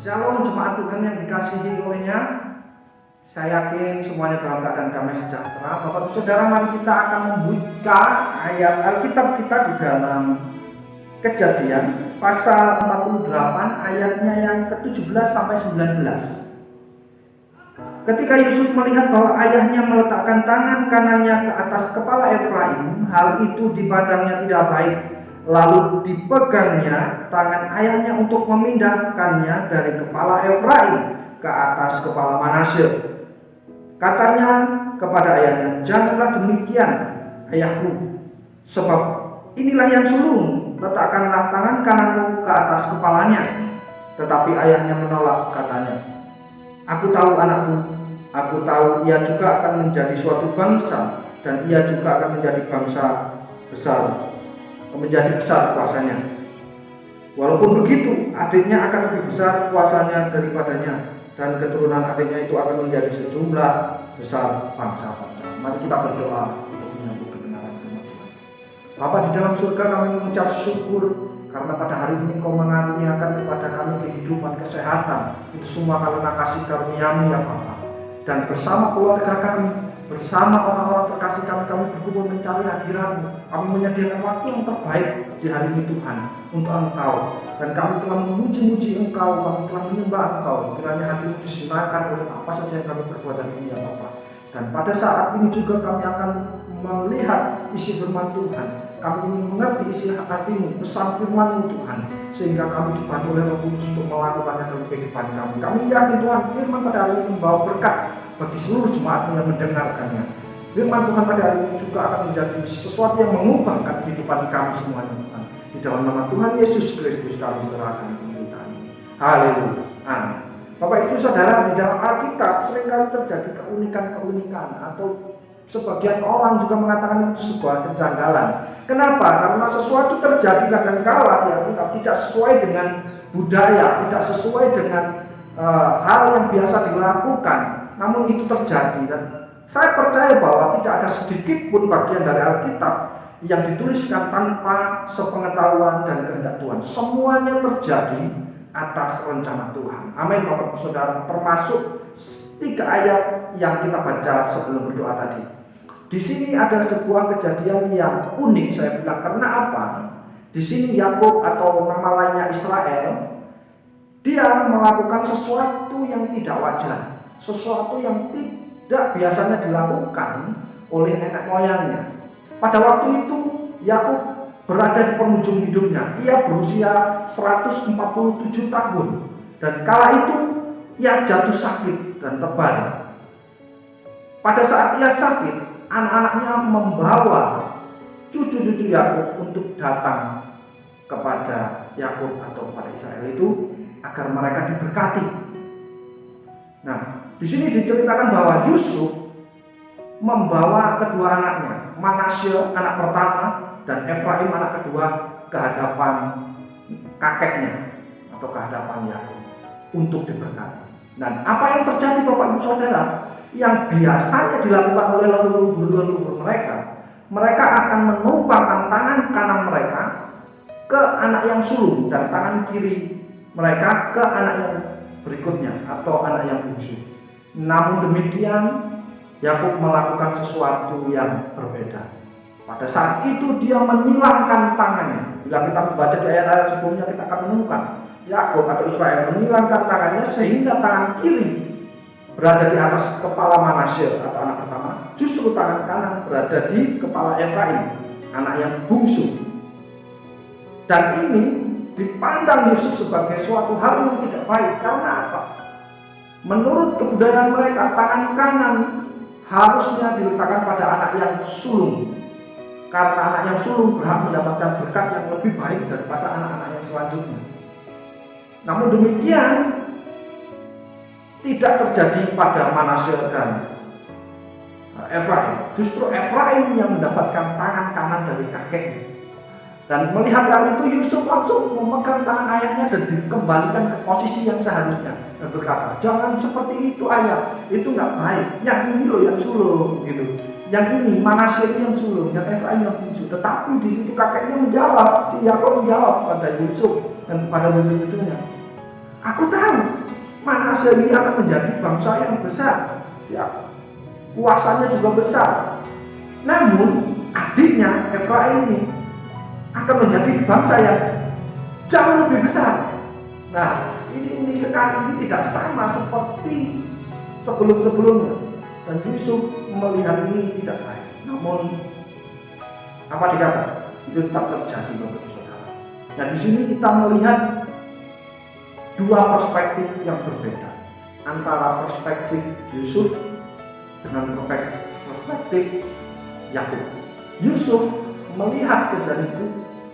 Shalom jemaat Tuhan yang dikasihi olehnya. Saya yakin semuanya dalam keadaan damai sejahtera. Bapak Ibu Saudara, mari kita akan membuka ayat Alkitab kita di dalam Kejadian pasal 48 ayatnya yang ke-17 sampai 19. Ketika Yusuf melihat bahwa ayahnya meletakkan tangan kanannya ke atas kepala Efraim, hal itu dipandangnya tidak baik. Lalu dipegangnya tangan ayahnya untuk memindahkannya dari kepala Efraim ke atas kepala Manasye. Katanya kepada ayahnya, "Janganlah demikian, ayahku, sebab inilah yang sulung, letakkanlah tangan kananmu ke atas kepalanya." Tetapi ayahnya menolak, katanya, "Aku tahu anakku, aku tahu ia juga akan menjadi suatu bangsa, dan ia juga akan menjadi bangsa besar, menjadi besar kuasanya. Walaupun begitu, adiknya akan lebih besar kuasanya daripadanya, dan keturunan adiknya itu akan menjadi sejumlah besar bangsa-bangsa." Mari kita berdoa untuk menyambut kebenaran firman Tuhan. Bapa di dalam surga, kami mengucap syukur karena pada hari ini Kau mengaruniakan kepada kami kehidupan, kesehatan. Itu semua karena kasih karunia-Mu ya Bapa. Dan bersama keluarga kami, bersama orang-orang terkasih kami berkumpul mencari hadirat-Mu. Kami menyediakan waktu yang terbaik di hari ini Tuhan untuk Engkau. Dan kami telah memuji-muji Engkau, kami telah menyembah Engkau. Kiranya hati-Mu disinarkan oleh apa saja yang kami perbuat hari ini ya Bapa. Dan pada saat ini juga kami akan melihat isi firman Tuhan. Kami ingin mengerti isi hati-Mu, pesan firman-Mu Tuhan, sehingga kami dibantu oleh Roh Kudus untuk melakukannya dalam kehidupan kami. Kami yakin Tuhan, firman pada hari ini membawa berkat bagi seluruh jemaat-Mu yang mendengarkannya. Firman Tuhan pada hari ini juga akan menjadi sesuatu yang mengubahkan kehidupan kami semuanya Tuhan. Di dalam nama Tuhan Yesus Kristus kami serahkan pemberitaan ini. Haleluya. Amin. Bapak Ibu Saudara, di dalam Alkitab seringkali terjadi keunikan-keunikan, atau sebagian orang juga mengatakan itu sebuah kejanggalan. Kenapa? Karena sesuatu terjadi kadang-kala di Alkitab tidak sesuai dengan budaya, tidak sesuai dengan hal yang biasa dilakukan. Namun itu terjadi, dan saya percaya bahwa tidak ada sedikit pun bagian dari Alkitab yang dituliskan tanpa sepengetahuan dan kehendak Tuhan. Semuanya terjadi atas rencana Tuhan. Amin Bapak Saudara, termasuk 3 ayat yang kita baca sebelum berdoa tadi. Di sini ada sebuah kejadian yang unik, saya bilang, karena apa? Di sini Yakub, atau nama lainnya Israel, dia melakukan sesuatu yang tidak wajar, sesuatu yang tidak biasanya dilakukan oleh nenek moyangnya. Pada waktu itu Yakub berada di penghujung hidupnya. Ia berusia 147 tahun. Dan kala itu ia jatuh sakit dan tebal. Pada saat ia sakit, anak-anaknya membawa cucu-cucu Yakub untuk datang kepada Yakub atau kepada Israel itu agar mereka diberkati. Nah, di sini diceritakan bahwa Yusuf membawa kedua anaknya, Manasye anak pertama dan Efraim anak kedua, ke hadapan kakeknya atau ke hadapan Yakub untuk diberkati. Dan apa yang terjadi Bapak Ibu Saudara? Yang biasanya dilakukan oleh leluhur-leluhur mereka, mereka akan menumpangkan tangan kanan mereka ke anak yang sulung dan tangan kiri mereka ke anak yang berikutnya atau anak yang bungsu. Namun demikian, Yakub melakukan sesuatu yang berbeda. Pada saat itu dia menyilangkan tangannya. Bila kita membaca di ayat-ayat sebelumnya, kita akan menemukan Yakub atau Israel menyilangkan tangannya sehingga tangan kiri berada di atas kepala Manasye atau anak pertama, justru tangan kanan berada di kepala Efraim, anak yang bungsu. Dan ini dipandang Yusuf sebagai suatu hal yang tidak baik. Karena apa? Menurut kebudayaan mereka, tangan kanan harusnya diletakkan pada anak yang sulung. Karena anak yang sulung berhak mendapatkan berkat yang lebih baik daripada anak-anak yang selanjutnya. Namun demikian tidak terjadi pada Manasye dan Efraim. Justru Efraim yang mendapatkan tangan kanan dari kakeknya. Dan melihat hal itu, Yusuf langsung memegang tangan ayahnya dan dikembalikan ke posisi yang seharusnya dan berkata, "Jangan seperti itu ayah, itu nggak baik. Yang ini loh yang sulung," gitu. Yang ini Manasye yang sulung, yang Efraim yang bungsu. Tetapi di situ kakeknya menjawab, si Yakub menjawab pada Yusuf dan pada cucu-cucunya, "Aku tahu Manasye ini akan menjadi bangsa yang besar, ya, kuasanya juga besar. Namun adiknya Efraim ini akan menjadi bangsa yang jauh lebih besar. Nah, ini unik sekali, ini tidak sama seperti sebelum-sebelumnya. Dan Yusuf melihat ini tidak baik. Namun apa dikata? Itu tetap terjadi, Bapak Ibu Saudara. Nah, di sini kita melihat dua perspektif yang berbeda antara perspektif Yusuf dengan perspektif Yakub. Yusuf melihat kejadian itu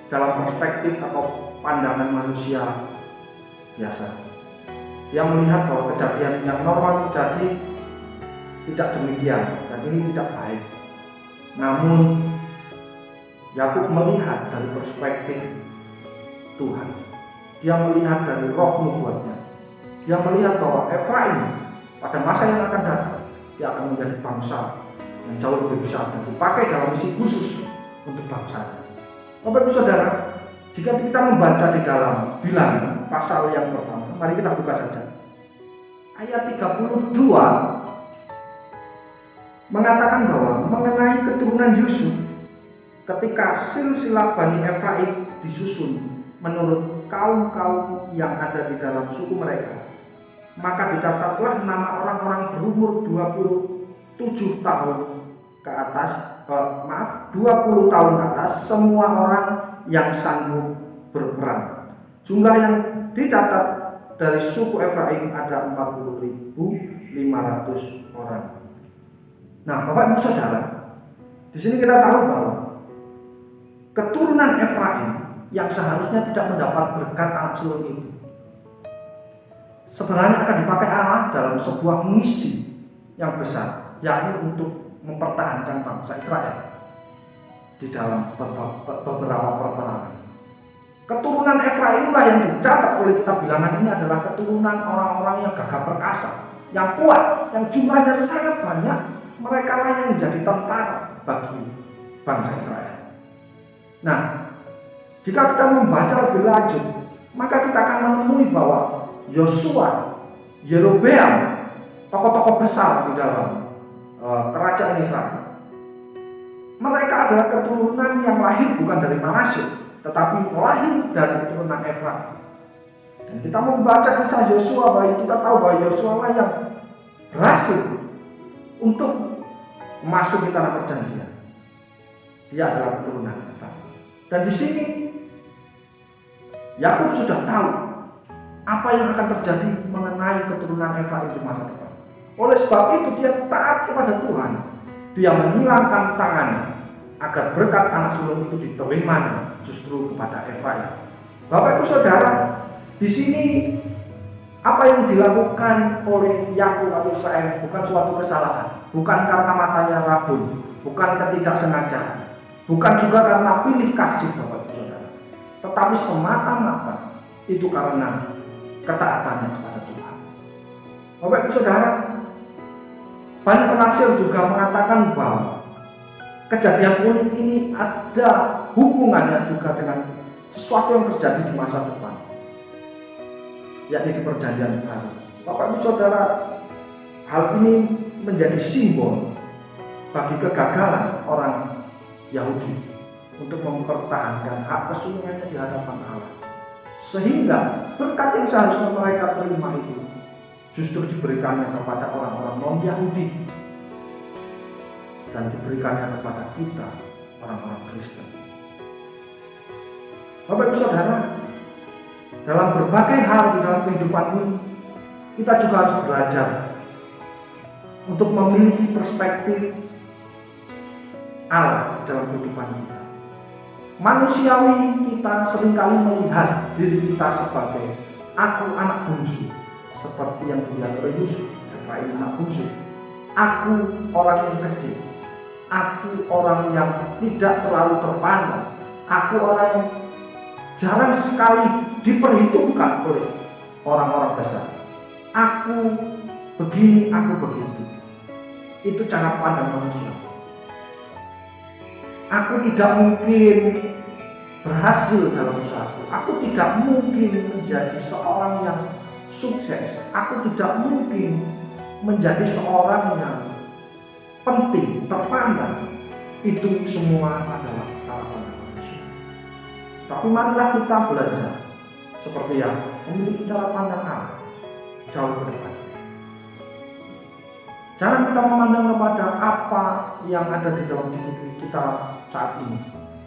dalam perspektif atau pandangan manusia biasa. Dia melihat bahwa kejadian yang normal terjadi tidak demikian dan ini tidak baik. Namun Yakub melihat dari perspektif Tuhan. Dia melihat dari roh nubuatnya. Dia melihat bahwa Efraim pada masa yang akan datang dia akan menjadi bangsa yang jauh lebih besar dan dipakai dalam misi khusus untuk bangsa. Bapak Ibu Saudara, jika kita membaca di dalam Bilangan pasal yang pertama, mari kita buka saja. Ayat 32 mengatakan bahwa mengenai keturunan Yusuf, ketika silsilah Bani Efraim disusun menurut kaum-kaum yang ada di dalam suku mereka, maka dicatatlah nama orang-orang berumur 27 tahun ke atas, 20 tahun ke atas, semua orang yang sanggup berperang. Jumlah yang dicatat dari suku Efraim ada 40.500 orang. Nah, Bapak Ibu Saudara, di sini kita tahu bahwa keturunan Efraim yang seharusnya tidak mendapat berkat anak sulung itu sebenarnya akan dipakai Allah dalam sebuah misi yang besar, yakni untuk mempertahankan bangsa Israel di dalam beberapa peperangan. Keturunan Efraimlah yang dicatat oleh kitab Bilangan ini adalah keturunan orang-orang yang gagah perkasa, yang kuat, yang jumlahnya sangat banyak. Mereka lah yang menjadi tentara bagi bangsa Israel. Nah, jika kita membaca lebih lanjut, maka kita akan menemui bahwa Yosua, Yerobeam, tokoh-tokoh besar di dalam kerajaan Israel, mereka adalah keturunan yang lahir bukan dari Manasye, tetapi lahir dari keturunan Efraim. Dan kita membaca kisah Yosua, bahwa kita tahu bahwa Yosua lah yang berhasil untuk masuk ke tanah perjanjian. Dia adalah keturunan Efraim. Dan di sini Yakub sudah tahu apa yang akan terjadi mengenai keturunan Efraim di masa depan. Oleh sebab itu dia taat kepada Tuhan. Dia menyilangkan tangannya agar berkat anak sulung itu diterimanya justru kepada Efraim. Bapak Ibu Saudara, di sini apa yang dilakukan oleh Yakub atau Israel bukan suatu kesalahan, bukan karena matanya rabun, bukan ketidaksengajaan, bukan juga karena pilih kasih, Bapak Ibu Saudara, tetapi semata-mata itu karena ketaatannya kepada Tuhan. Bapak Ibu Saudara, banyak penafsir juga mengatakan bahwa kejadian unik ini ada hubungannya juga dengan sesuatu yang terjadi di masa depan, yakni di perjanjian baru. Bapak Ibu Saudara, hal ini menjadi simbol bagi kegagalan orang Yahudi untuk mempertahankan hak kesulungannya di hadapan Allah, sehingga berkat yang seharusnya mereka terima itu justru diberikannya kepada orang-orang non-Yahudi dan diberikannya kepada kita, orang-orang Kristen. Bapak Ibu Saudara, dalam berbagai hal di dalam kehidupan ini, kita juga harus belajar untuk memiliki perspektif Allah dalam kehidupan kita. Manusiawi kita seringkali melihat diri kita sebagai aku anak bungsu, seperti yang dilihat oleh Yusuf, Efraim anak bungsu. Aku orang yang kecil, aku orang yang tidak terlalu terpandang, aku orang yang jarang sekali diperhitungkan oleh orang-orang besar. Aku begini, aku begitu. Itu cara pandang manusia. Aku tidak mungkin berhasil dalam usahaku. Aku tidak mungkin menjadi seorang yang sukses, aku tidak mungkin menjadi seorang yang penting, terpandang. Itu semua adalah cara pandang manusia. Tapi marilah kita belajar seperti yang memiliki cara pandang Allah jauh ke depan. Jangan kita memandang kepada apa yang ada di dalam diri kita saat ini.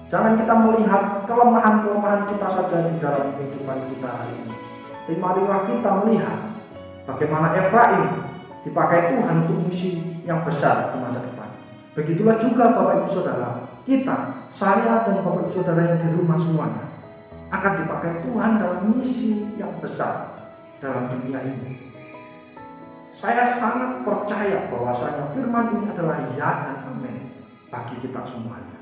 Jangan kita melihat kelemahan-kelemahan kita saja di dalam kehidupan kita hari ini. Tapi marilah kita melihat bagaimana Efraim dipakai Tuhan untuk misi yang besar di masa depan. Begitulah juga Bapak Ibu Saudara, kita, saya dan Bapak Ibu Saudara yang di rumah semuanya akan dipakai Tuhan dalam misi yang besar dalam dunia ini. Saya sangat percaya bahwasanya firman ini adalah ya dan amin bagi kita semuanya.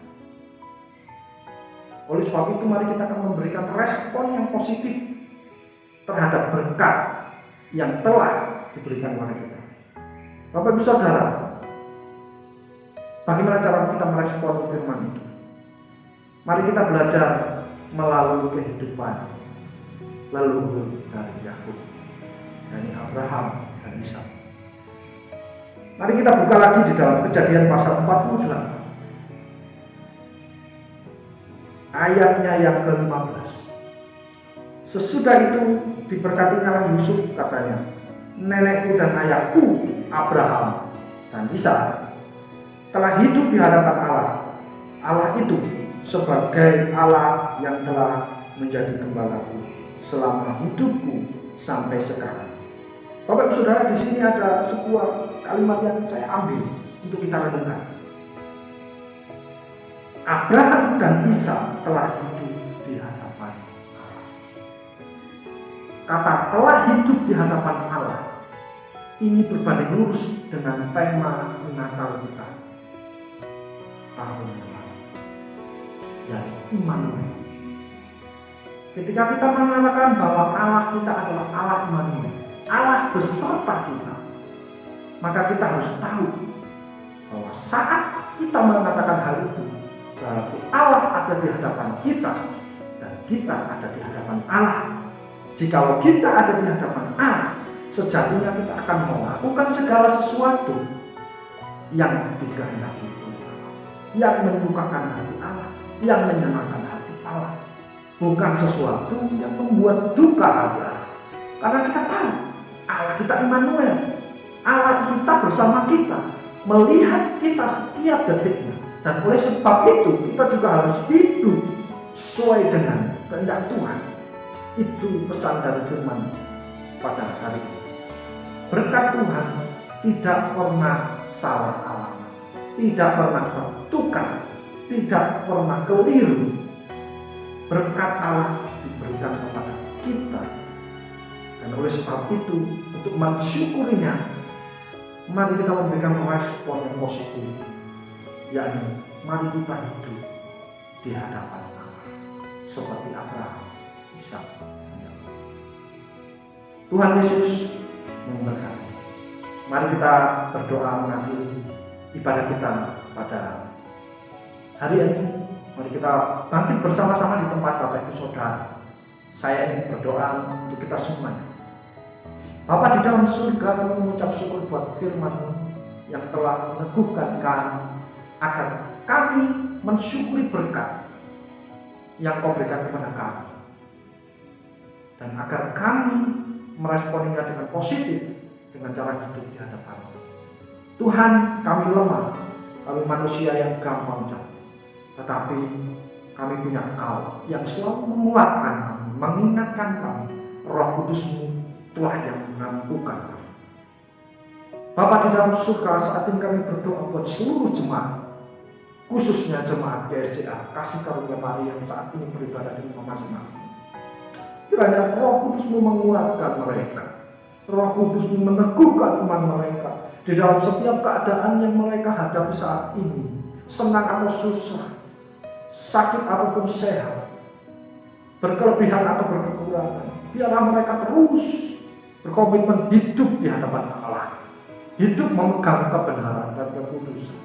Oleh sebab itu mari kita akan memberikan respon yang positif terhadap berkat yang telah diberikan kepada kita. Bapak Ibu Saudara, bagaimana cara kita merespon firman itu? Mari kita belajar melalui kehidupan leluhur dari Yakub, dari Abraham dan Ishak. Mari kita buka lagi di dalam Kejadian pasal 48 ayatnya yang ke-15. Sesudah itu diberkatinya Yusuf, katanya, nenekku dan ayahku Abraham dan Ishak telah hidup di hadapan Allah. Allah itu sebagai Allah yang telah menjadi gembalaku selama hidupku sampai sekarang. Bapak Ibu Saudara, di sini ada sebuah kalimat yang saya ambil untuk kita renungkan. Abraham dan Ishak telah hidup di hadapan Allah. Kata telah hidup di hadapan Allah ini berbanding lurus dengan tema Natal kita tahun yang lalu, yang Immanuel. Ketika kita mengatakan bahwa Allah kita adalah Allah Immanuel, Allah beserta kita, maka kita harus tahu bahwa saat kita mengatakan hal itu, berarti Allah ada di hadapan kita dan kita ada di hadapan Allah. Jikalau kita ada di hadapan Allah, sejatinya kita akan melakukan segala sesuatu yang dikehendaki oleh Allah, yang menyukakan hati Allah, yang menyenangkan hati Allah, bukan sesuatu yang membuat duka hati Allah. Karena kita tahu Allah kita Immanuel, Allah kita bersama kita, melihat kita setiap detiknya. Dan oleh sebab itu kita juga harus hidup sesuai dengan kehendak Tuhan. Itu pesan dari firman pada hari ini. Berkat Tuhan tidak pernah salah alamat, tidak pernah tertukar, tidak pernah keliru. Berkat Allah diberikan kepada kita. Dan oleh sebab itu, untuk mensyukurinya, mari kita memberikan respon yang positif, yakni mari kita hidup di hadapan Allah seperti Abraham, Ishak, dan Yakub. Tuhan Yesus memberkati. Mari kita berdoa mengakhiri ibadah kita pada hari ini. Mari kita bangkit bersama-sama di tempat Bapak Ibu Saudara. Saya ingin berdoa untuk kita semuanya. Bapa di dalam surga, kami mengucap syukur buat firman-Mu yang telah meneguhkan kami agar kami mensyukuri berkat yang Kau berikan kepada kami, dan agar kami meresponinya dengan positif dengan cara hidup di hadapan-Mu. Tuhan, kami lemah, kami manusia yang gampang jatuh, tetapi kami punya Engkau yang selalu menguatkan kami, mengingatkan kami. Roh Kudus-Mu telah yang mengampukan kami. Bapa di dalam surga, saat ini kami berdoa buat seluruh jemaat, khususnya jemaat GSCA Kasih Karunia Pari yang saat ini beribadah di rumah masing-masing. Kiranya Roh Kudus-Mu menguatkan mereka, Roh Kudus-Mu meneguhkan iman mereka di dalam setiap keadaan yang mereka hadapi saat ini, senang atau susah, sakit ataupun sehat, berkelebihan atau berkekurangan. Biarlah mereka terus berkomitmen hidup di hadapan Allah, hidup memegang kebenaran dan kekudusan.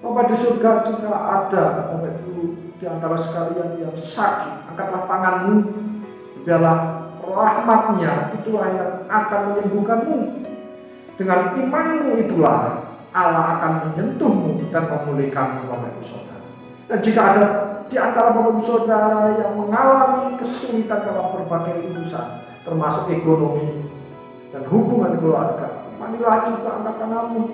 Bapak di surga, jika ada Bapak Ibu di antara sekalian yang sakit, angkatlah tangan-Mu. Biarlah rahmat-Nya itulah yang akan menyembuhkanmu. Dengan imanmu itulah Allah akan menyentuhmu dan memulihkanmu, Bapak Ibu Saudara. Dan jika ada di antara Bapak Ibu Saudara yang mengalami kesulitan dalam berbagai urusan, termasuk ekonomi dan hubungan keluarga, marilah juga angkat tanganmu.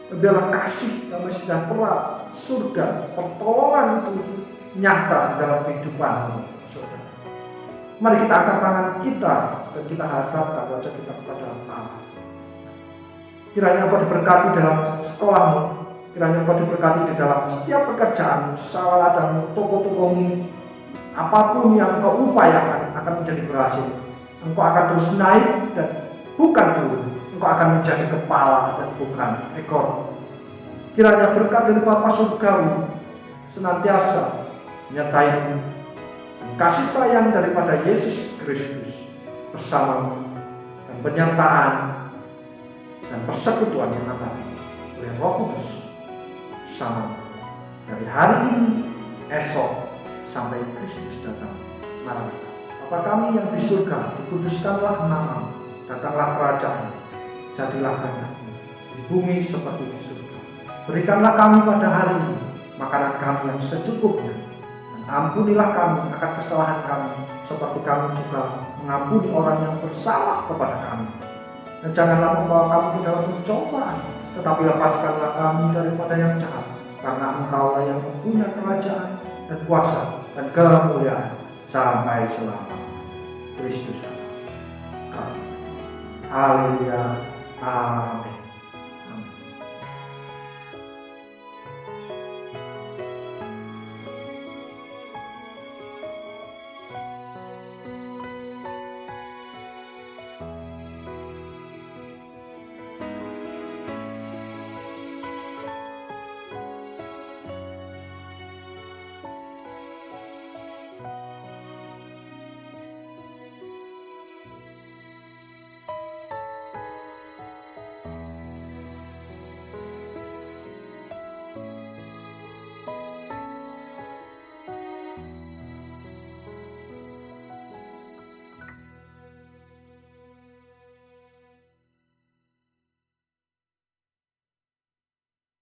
Biarlah kasih, damai sejahtera, surga, pertolongan itu nyata di dalam kehidupan saudara. Mari kita angkat tangan kita dan kita hadapkan wajah kita kepada Allah. Kiranya Engkau diberkati dalam sekolahmu, kiranya Engkau diberkati di dalam setiap pekerjaanmu, usaha ladangmu, toko-tokomu, apapun yang Engkau upayakan akan menjadi berhasil. Engkau akan terus naik dan bukan turun. Engkau akan menjadi kepala dan bukan ekor. Kiranya berkat dari Bapa Surgawi senantiasa menyertai kasih sayang daripada Yesus Kristus bersamamu dan penyertaan dan persekutuan yang abadi oleh Roh Kudus sama dari hari ini, esok, sampai Kristus datang. Maranatha. Bapa kami yang di surga, dikuduskanlah namamu, datanglah kerajaan, jadilah kehendak-Mu di bumi seperti di surga. Berikanlah kami pada hari ini makanan kami yang secukupnya, dan ampunilah kami akan kesalahan kami, seperti kami juga mengampuni orang yang bersalah kepada kami. Dan janganlah membawa kami ke dalam pencobaan, tetapi lepaskanlah kami daripada yang jahat, karena Engkaulah yang mempunyai kerajaan dan kuasa dan kemuliaan sampai selama Kristus datang. Haleluya. Amin.